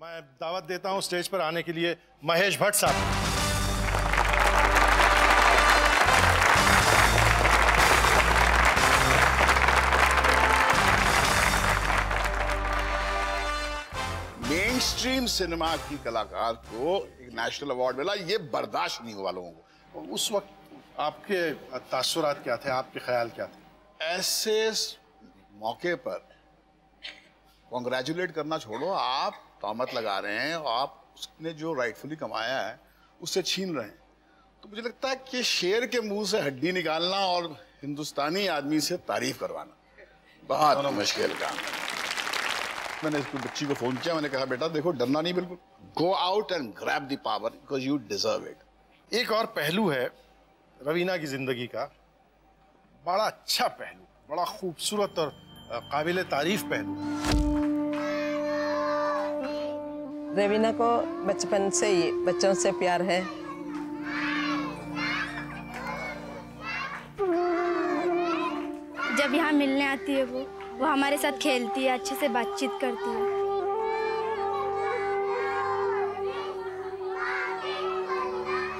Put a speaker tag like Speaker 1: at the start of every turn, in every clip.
Speaker 1: मैं दावत देता हूं स्टेज पर आने के लिए महेश भट्ट साहब।
Speaker 2: मेन स्ट्रीम सिनेमा की कलाकार को एक नेशनल अवार्ड मिला, ये बर्दाश्त नहीं हुआ लोगों को।
Speaker 1: उस वक्त आपके तासुरात क्या थे, आपके ख्याल क्या थे?
Speaker 2: ऐसे मौके पर कॉन्ग्रेचुलेट करना छोड़ो, आप तहमत लगा रहे हैं, आप उसने जो राइटफुली कमाया है उससे छीन रहे हैं। तो मुझे लगता है कि शेर के मुंह से हड्डी निकालना और हिंदुस्तानी आदमी से तारीफ करवाना बहुत मुश्किल काम है। मैंने इसको बच्ची को फोन किया, मैंने कहा बेटा देखो डरना नहीं, बिल्कुल go out and grab the power because you deserve it.
Speaker 1: एक और पहलू है रवीना की जिंदगी का, बड़ा अच्छा पहलू, बड़ा खूबसूरत और काबिल तारीफ पहलू।
Speaker 3: रवीना को बचपन से ही बच्चों से प्यार है।
Speaker 4: जब यहाँ मिलने आती है वो हमारे साथ खेलती है, अच्छे से बातचीत करती है।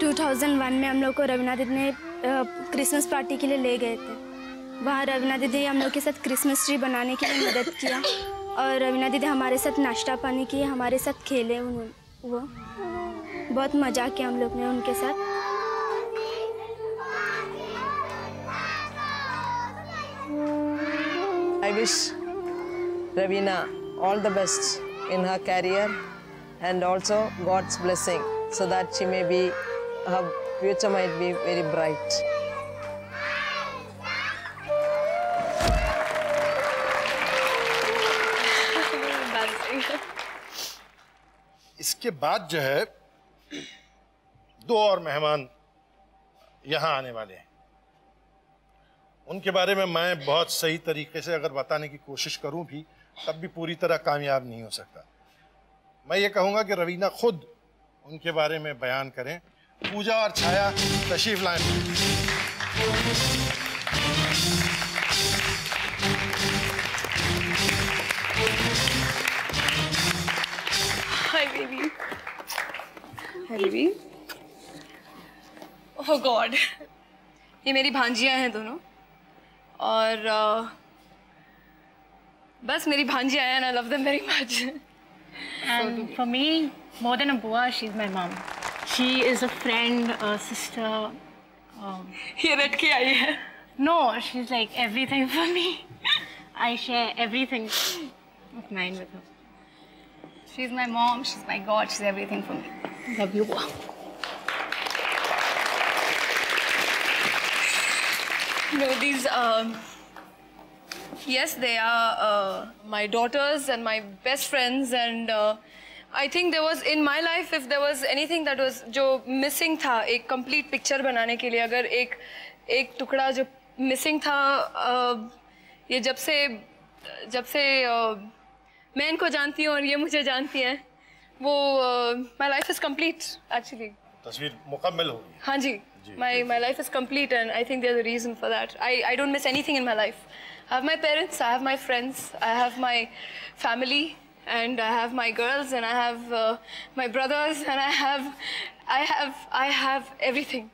Speaker 4: टू 2001 में हम लोग को रवीना दीदी ने क्रिसमस पार्टी के लिए ले गए थे। वहाँ रवीना दीदी हम लोग के साथ क्रिसमस ट्री बनाने के लिए मदद किया और रवीना दीदी हमारे साथ नाश्ता पानी किए, हमारे साथ खेले। वो बहुत मज़ा किया हम लोग ने उनके साथ।
Speaker 3: I wish Raveena all the best in her career and also God's blessing so that she may be, her future might be very bright.
Speaker 1: इसके बाद जो है दो और मेहमान यहाँ आने वाले हैं। उनके बारे में मैं बहुत सही तरीके से अगर बताने की कोशिश करूं भी तब भी पूरी तरह कामयाब नहीं हो सकता। मैं ये कहूँगा कि रवीना खुद उनके बारे में बयान करें। पूजा और छाया तशरीफ लाएं।
Speaker 5: Hi baby. Hi baby. Oh God, ये मेरी भांजियां हैं दोनों और बस मेरी भांजियां हैं and I love them very much.
Speaker 6: And for me, more than a bua, she's my mom. She is a friend, a sister.
Speaker 5: ये रट के आई है।
Speaker 6: No, she's like everything for me. I share everything of mine with her.
Speaker 5: She's my mom, she's my God, she's everything for me.
Speaker 6: Love you, bua.
Speaker 5: You know, these, yes, they are my daughters and my best friends, and I think there was, in my life, if there was anything that was, जो missing था, एक complete picture बनाने के लिए, अगर एक टुकड़ा जो missing था, ये जब से मैं इनको जानती हूँ और ये मुझे जानती हैं, वो my life is complete, actually.
Speaker 1: तस्वीर मुकम्मल हो गई।
Speaker 5: हाँ जी, my life is complete and I think they're the reason for that. I don't miss anything in my life. I have my parents, I have my friends, I have my family, and I have my girls, and I have my brothers, and I have everything.